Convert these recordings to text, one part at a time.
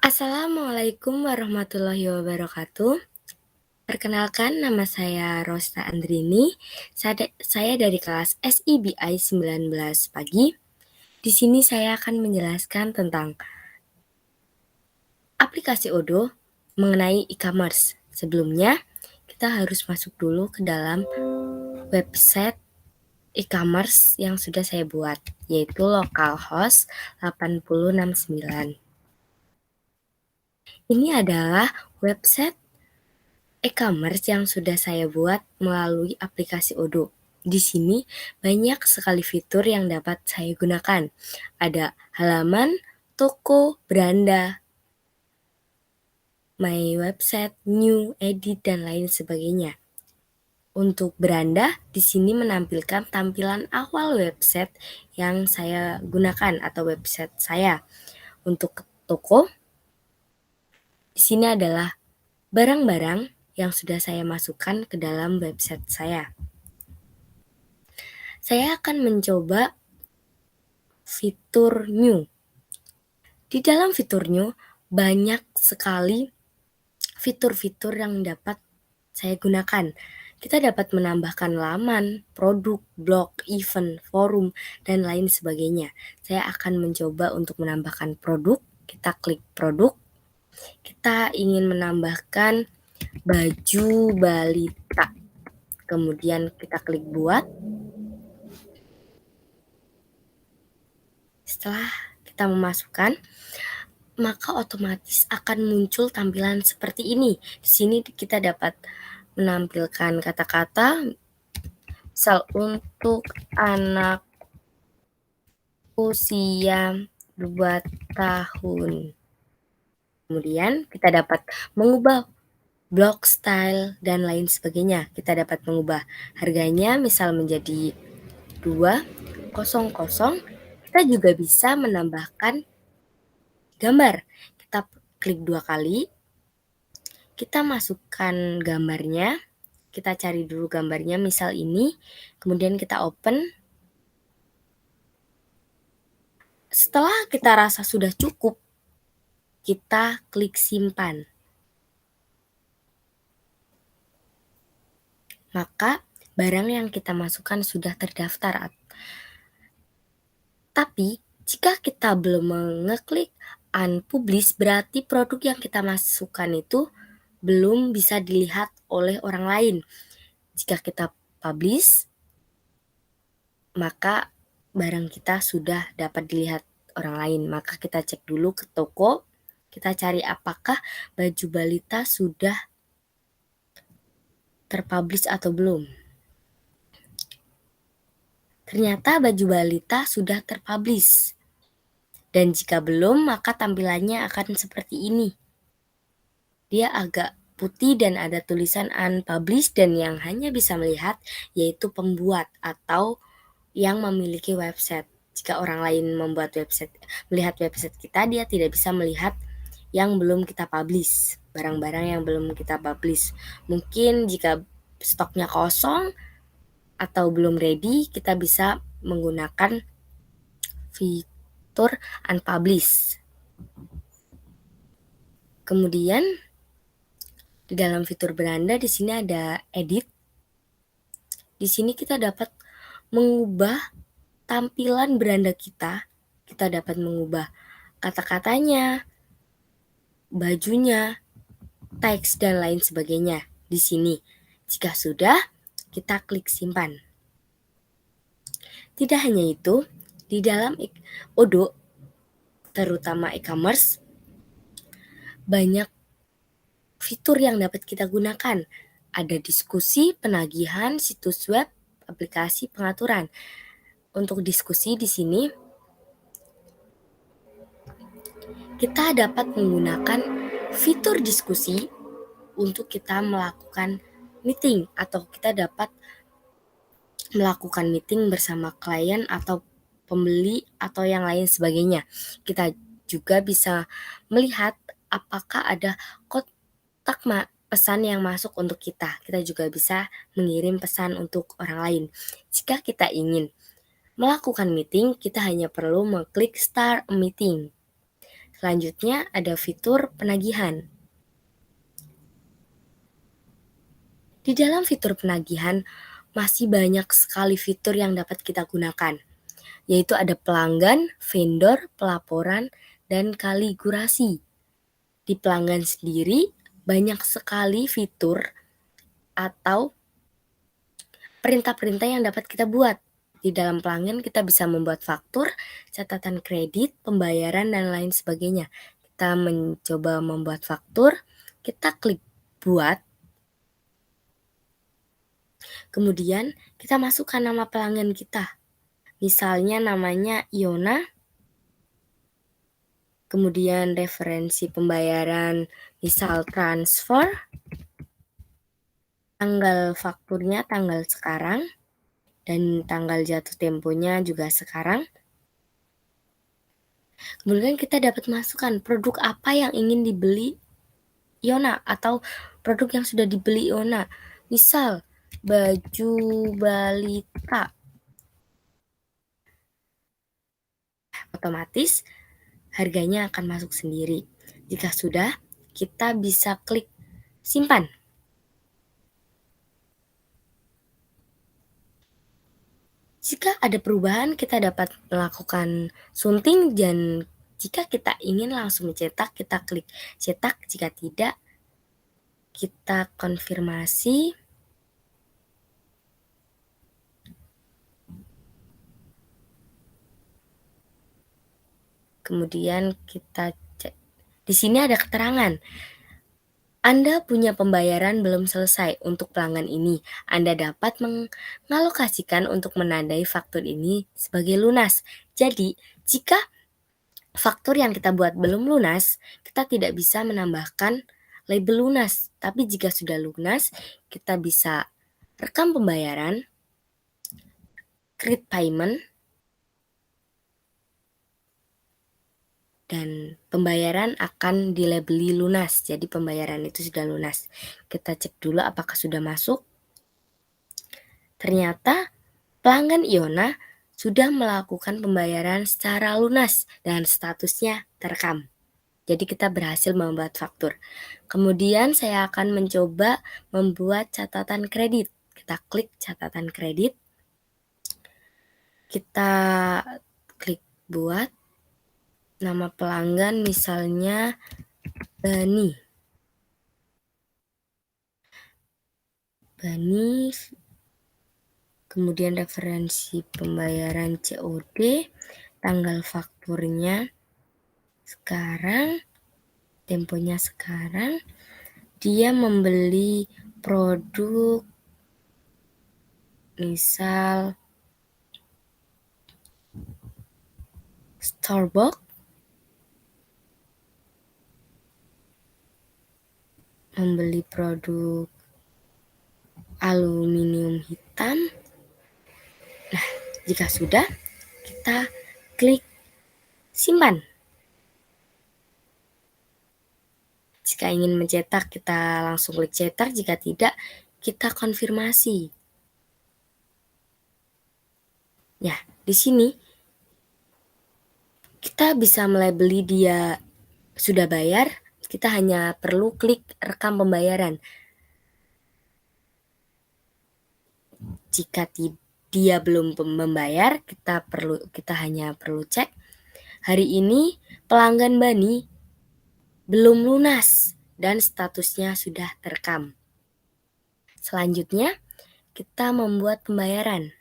Assalamualaikum warahmatullahi wabarakatuh. Perkenalkan, nama saya Rosta Andrini. Saya dari kelas SIBI 19 pagi. Di sini saya akan menjelaskan tentang aplikasi Odoo mengenai e-commerce. Sebelumnya, kita harus masuk dulu ke dalam website e-commerce yang sudah saya buat, yaitu localhost 8069. Ini adalah website e-commerce yang sudah saya buat melalui aplikasi Odoo. Di sini banyak sekali fitur yang dapat saya gunakan. Ada halaman, toko, beranda, my website, new, edit, dan lain sebagainya. Untuk beranda, di sini menampilkan tampilan awal website yang saya gunakan atau website saya. Untuk toko, di sini adalah barang-barang yang sudah saya masukkan ke dalam website saya. Saya akan mencoba fitur new. Di dalam fitur new, banyak sekali fitur-fitur yang dapat saya gunakan. Kita dapat menambahkan laman, produk, blog, event, forum, dan lain sebagainya. Saya akan mencoba untuk menambahkan produk. Kita klik produk. Kita ingin menambahkan baju balita. Kemudian kita klik buat. Setelah kita memasukkan, maka otomatis akan muncul tampilan seperti ini. Di sini kita dapat menampilkan kata-kata, misal untuk anak usia 2 tahun. Kemudian kita dapat mengubah blog style dan lain sebagainya. Kita dapat mengubah harganya misal menjadi 200. Kita juga bisa menambahkan gambar. Kita klik 2 kali. Kita masukkan gambarnya, kita cari dulu gambarnya, misal ini, kemudian kita open. Setelah kita rasa sudah cukup, kita klik simpan. Maka barang yang kita masukkan sudah terdaftar. Tapi jika kita belum mengeklik unpublish, berarti produk yang kita masukkan itu belum bisa dilihat oleh orang lain. Jika kita publish, maka barang kita sudah dapat dilihat orang lain. Maka kita cek dulu ke toko, kita cari apakah baju balita sudah terpublish atau belum. Ternyata baju balita sudah terpublish. Dan jika belum, maka tampilannya akan seperti ini. Dia agak putih dan ada tulisan unpublished, dan yang hanya bisa melihat yaitu pembuat atau yang memiliki website. Jika orang lain melihat website kita, dia tidak bisa melihat yang belum kita publish, barang-barang yang belum kita publish. Mungkin jika stoknya kosong atau belum ready, kita bisa menggunakan fitur unpublish. Kemudian di dalam fitur beranda di sini ada edit. Di sini kita dapat mengubah tampilan beranda kita. Kita dapat mengubah kata-katanya, bajunya, teks, dan lain sebagainya di sini. Jika sudah, kita klik simpan. Tidak hanya itu, di dalam Odoo, terutama e-commerce, banyak fitur yang dapat kita gunakan. Ada diskusi, penagihan, situs web, aplikasi, pengaturan. Untuk diskusi di sini, kita dapat menggunakan fitur diskusi untuk kita melakukan meeting, atau kita dapat melakukan meeting bersama klien atau pembeli atau yang lain sebagainya. Kita juga bisa melihat apakah ada kotak pesan yang masuk untuk kita. Kita juga bisa mengirim pesan untuk orang lain. Jika kita ingin melakukan meeting, kita hanya perlu mengklik start a meeting. Selanjutnya ada fitur penagihan. Di dalam fitur penagihan, masih banyak sekali fitur yang dapat kita gunakan, yaitu ada pelanggan, vendor, pelaporan, dan kaligrasi. Di pelanggan sendiri, banyak sekali fitur atau perintah-perintah yang dapat kita buat. Di dalam pelanggan kita bisa membuat faktur, catatan kredit, pembayaran, dan lain sebagainya. Kita mencoba membuat faktur, kita klik buat, kemudian kita masukkan nama pelanggan kita. Misalnya namanya Iona, kemudian referensi pembayaran misal transfer, tanggal fakturnya tanggal sekarang, dan tanggal jatuh temponya juga sekarang. Kemudian kita dapat masukkan produk apa yang ingin dibeli Iona atau produk yang sudah dibeli Iona. Misal baju balita. Otomatis harganya akan masuk sendiri. Jika sudah, kita bisa klik simpan. Jika ada perubahan, kita dapat melakukan sunting, dan jika kita ingin langsung mencetak, kita klik cetak. Jika tidak, kita konfirmasi. Kemudian kita cek. Di sini ada keterangan. Anda punya pembayaran belum selesai untuk pelanggan ini. Anda dapat mengalokasikan untuk menandai faktur ini sebagai lunas. Jadi, jika faktur yang kita buat belum lunas, kita tidak bisa menambahkan label lunas. Tapi jika sudah lunas, kita bisa rekam pembayaran, create payment, dan pembayaran akan dilabeli lunas. Jadi pembayaran itu sudah lunas. Kita cek dulu apakah sudah masuk. Ternyata pelanggan Iona sudah melakukan pembayaran secara lunas dan statusnya terekam. Jadi kita berhasil membuat faktur. Kemudian saya akan mencoba membuat catatan kredit. Kita klik catatan kredit. Kita klik buat. Nama pelanggan misalnya Bani. Kemudian referensi pembayaran COD, tanggal fakturnya sekarang, temponya sekarang. Dia membeli produk misal Starbucks, membeli produk aluminium hitam. Nah, jika sudah, kita klik simpan. Jika ingin mencetak, kita langsung klik cetak. Jika tidak, kita konfirmasi. Ya, di sini kita bisa melabeli dia sudah bayar. Kita hanya perlu klik rekam pembayaran. Jika dia belum membayar, kita hanya perlu cek. Hari ini pelanggan Bani belum lunas dan statusnya sudah terekam. Selanjutnya, kita membuat pembayaran.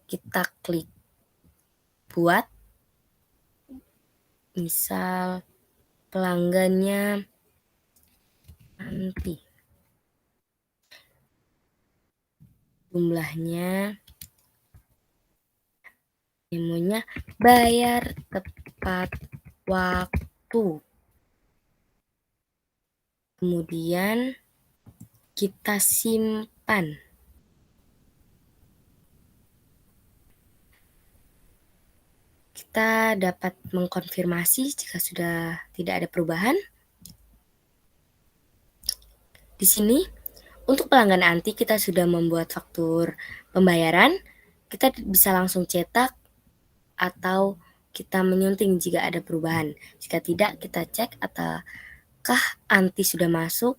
Kita klik buat. Misal pelanggannya nanti. Jumlahnya, demonya bayar tepat waktu. Kemudian kita simpan. Kita dapat mengkonfirmasi jika sudah tidak ada perubahan. Di sini, untuk pelanggan anti kita sudah membuat faktur pembayaran. Kita bisa langsung cetak atau kita menyunting jika ada perubahan. Jika tidak, kita cek apakah anti sudah masuk.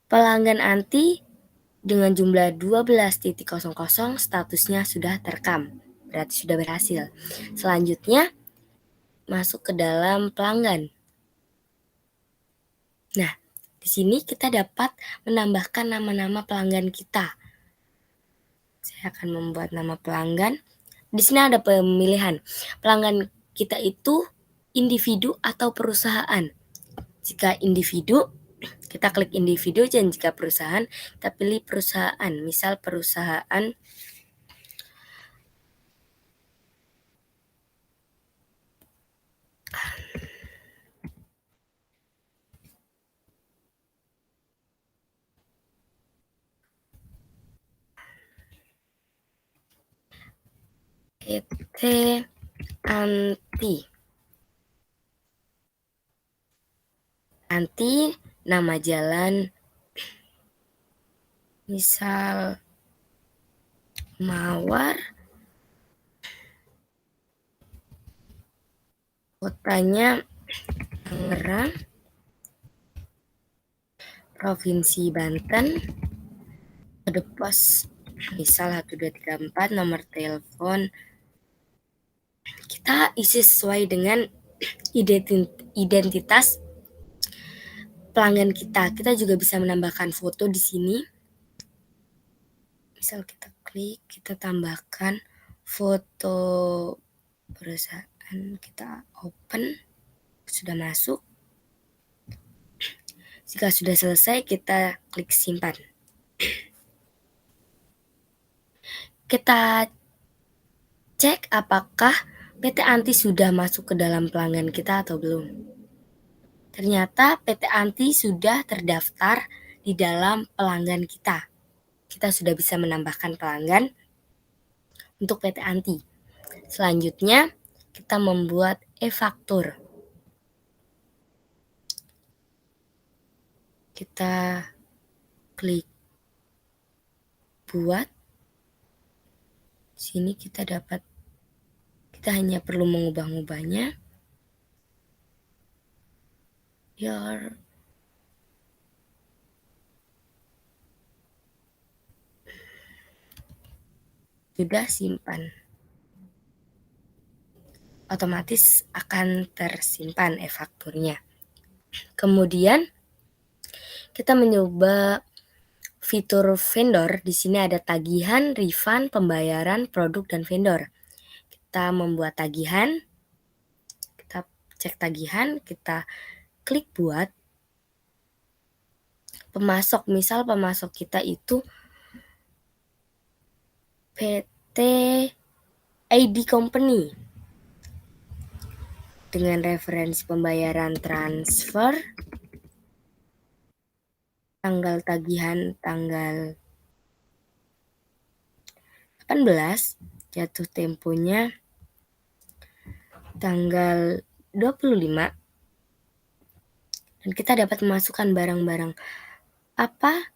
Pelanggan anti dengan jumlah 12.00 statusnya sudah terekam, berarti sudah berhasil. Selanjutnya, masuk ke dalam pelanggan. Nah, di sini kita dapat menambahkan nama-nama pelanggan kita. Saya akan membuat nama pelanggan. Di sini ada pemilihan. Pelanggan kita itu individu atau perusahaan. Jika individu, kita klik individu, dan jika perusahaan, kita pilih perusahaan. Misal perusahaan PT Anti. Anti, nama jalan, misal Mawar, kotanya Tangerang, Provinsi Banten, kode pos misal 1234, nomor telepon. Kita isi sesuai dengan identitas pelanggan kita. Kita juga bisa menambahkan foto di sini. Misal kita klik, kita tambahkan foto perusahaan, kita open, sudah masuk. Jika sudah selesai, kita klik simpan. Kita cek apakah PT Anti sudah masuk ke dalam pelanggan kita atau belum. Ternyata PT Anti sudah terdaftar di dalam pelanggan kita. Kita sudah bisa menambahkan pelanggan untuk PT Anti. Selanjutnya, kita membuat e-faktur. Kita klik buat. Sini kita hanya perlu mengubah-ubahnya. Sudah simpan. Otomatis akan tersimpan e-fakturnya. Kemudian kita mencoba fitur vendor. Di sini ada tagihan, refund, pembayaran, produk, dan vendor. Kita membuat tagihan, kita cek tagihan, kita klik buat. Pemasok, misal pemasok kita itu PT ID Company dengan referensi pembayaran transfer, tanggal tagihan tanggal 18, jatuh temponya tanggal 25, dan kita dapat memasukkan barang-barang apa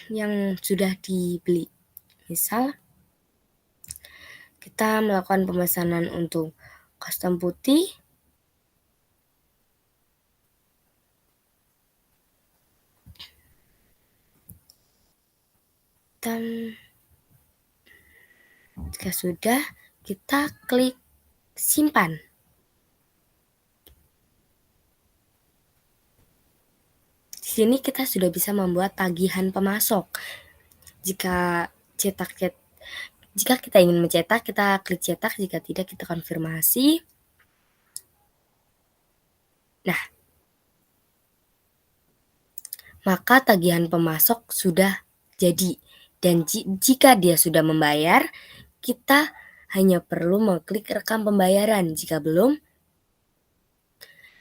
yang sudah dibeli. Misal kita melakukan pemesanan untuk custom putih, dan jika sudah, kita klik simpan. Di sini kita sudah bisa membuat tagihan pemasok. Jika kita ingin mencetak, kita klik cetak. Jika tidak, kita konfirmasi. Nah, maka tagihan pemasok sudah jadi. Dan jika dia sudah membayar, kita hanya perlu mengklik rekam pembayaran. Jika belum,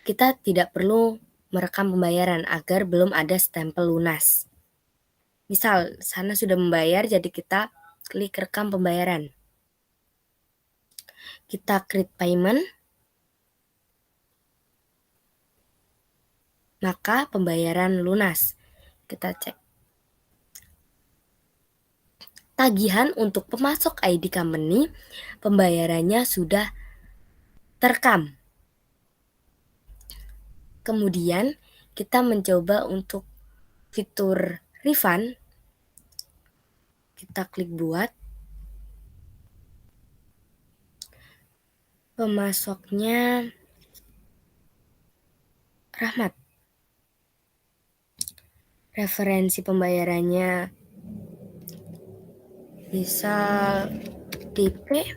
kita tidak perlu merekam pembayaran agar belum ada stempel lunas. Misal, sana sudah membayar, jadi kita klik rekam pembayaran. Kita create payment, maka pembayaran lunas. Kita cek. tagihan untuk pemasok ID company, pembayarannya sudah terekam. Kemudian kita mencoba untuk fitur refund. Kita klik buat. Pemasoknya Rahmat. Referensi pembayarannya misal DP,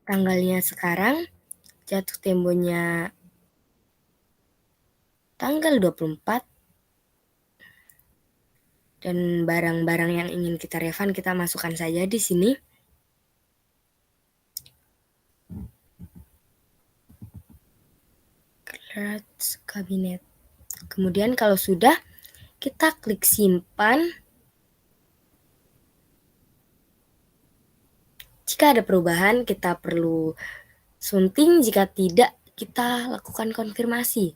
tanggalnya sekarang, jatuh temponya tanggal 24, dan barang-barang yang ingin kita refund kita masukkan saja di sini. Kabinet. Kemudian kalau sudah, kita klik simpan. Jika ada perubahan, kita perlu sunting. Jika tidak, kita lakukan konfirmasi.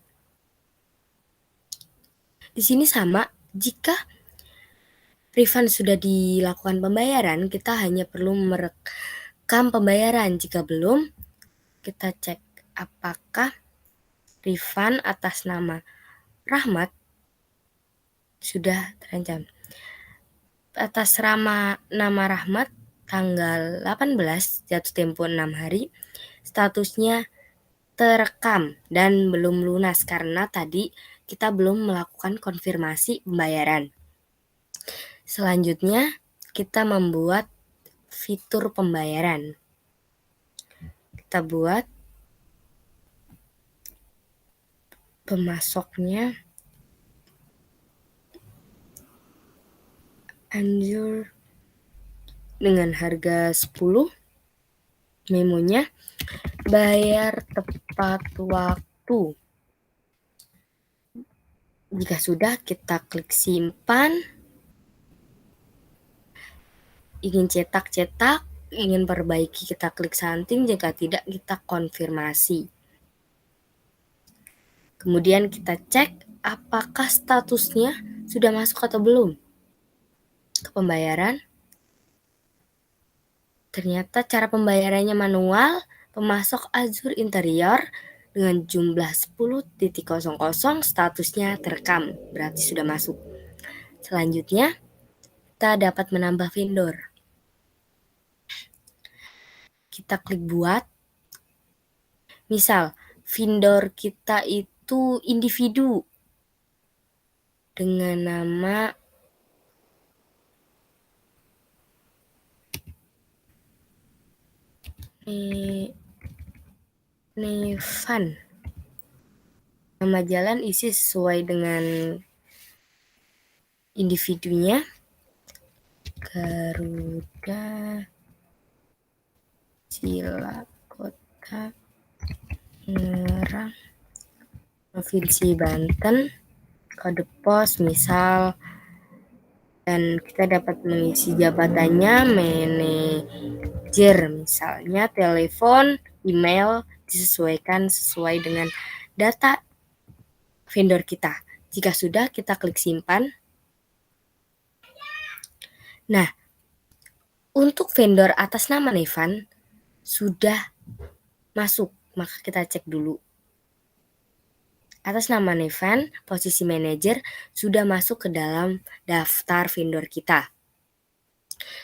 Di sini sama, jika refund sudah dilakukan pembayaran, kita hanya perlu merekam pembayaran. Jika belum, kita cek apakah refund atas nama Rahmat sudah terancam. Atas nama Rahmat, tanggal 18, jatuh tempo 6 hari, statusnya terekam dan belum lunas karena tadi kita belum melakukan konfirmasi pembayaran. Selanjutnya, kita membuat fitur pembayaran. Kita buat pemasoknya anjur dengan harga 10, memonya bayar tepat waktu. Jika sudah, kita klik simpan. Ingin cetak, ingin perbaiki, kita klik sunting. Jika tidak, kita konfirmasi. Kemudian kita cek apakah statusnya sudah masuk atau belum ke pembayaran. Ternyata cara pembayarannya manual. Pemasok Azur Interior dengan jumlah 10.00, statusnya terekam, berarti sudah masuk. Selanjutnya, kita dapat menambah vendor. Kita klik buat. Misal, vendor kita itu individu dengan nama Nevan. Nama jalan isi sesuai dengan individunya. Garuda Cilakota Tangerang, Provinsi Banten, kode pos misal, dan kita dapat mengisi jabatannya manajer misalnya, telepon, email, disesuaikan sesuai dengan data vendor kita. Jika sudah, kita klik simpan. Nah, untuk vendor atas nama Nevan sudah masuk, maka kita cek dulu. Atas nama Nevan, posisi manajer sudah masuk ke dalam daftar vendor kita.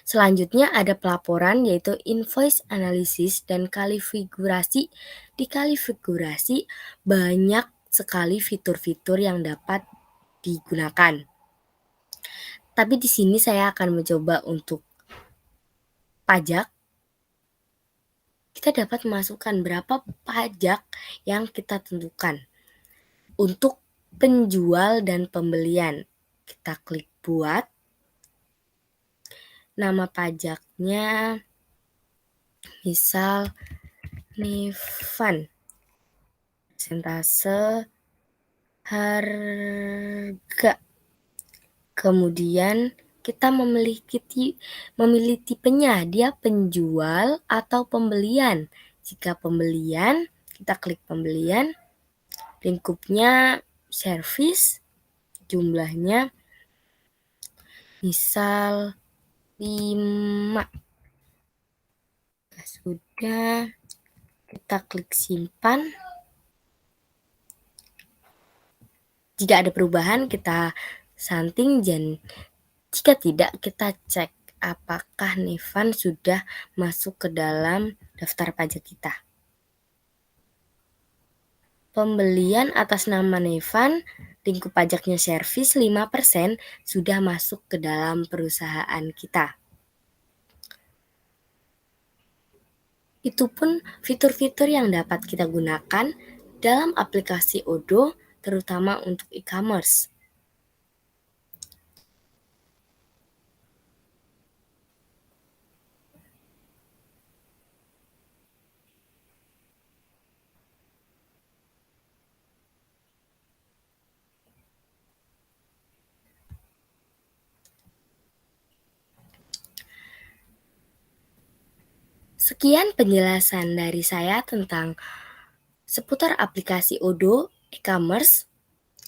Selanjutnya ada pelaporan, yaitu invoice analysis dan kalifikasi. Di kalifikasi banyak sekali fitur-fitur yang dapat digunakan. Tapi di sini saya akan mencoba untuk pajak. Kita dapat memasukkan berapa pajak yang kita tentukan. Untuk penjual dan pembelian, kita klik buat. Nama pajaknya misal Nevan. Persentase harga. Kemudian kita memilih tipenya, dia penjual atau pembelian. Jika pembelian, kita klik pembelian. Lingkupnya service, jumlahnya misal 5. Sudah, kita klik simpan. Jika ada perubahan, kita santing, dan jika tidak, kita cek apakah Nevan sudah masuk ke dalam daftar pajak kita. Pembelian atas nama Nevan, lingkup pajaknya servis 5%, sudah masuk ke dalam perusahaan kita. Itu pun fitur-fitur yang dapat kita gunakan dalam aplikasi Odoo, terutama untuk e-commerce. Sekian penjelasan dari saya tentang seputar aplikasi Odoo e-commerce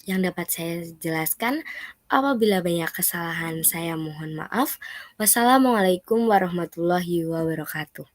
yang dapat saya jelaskan. Apabila banyak kesalahan, saya mohon maaf. Wassalamualaikum warahmatullahi wabarakatuh.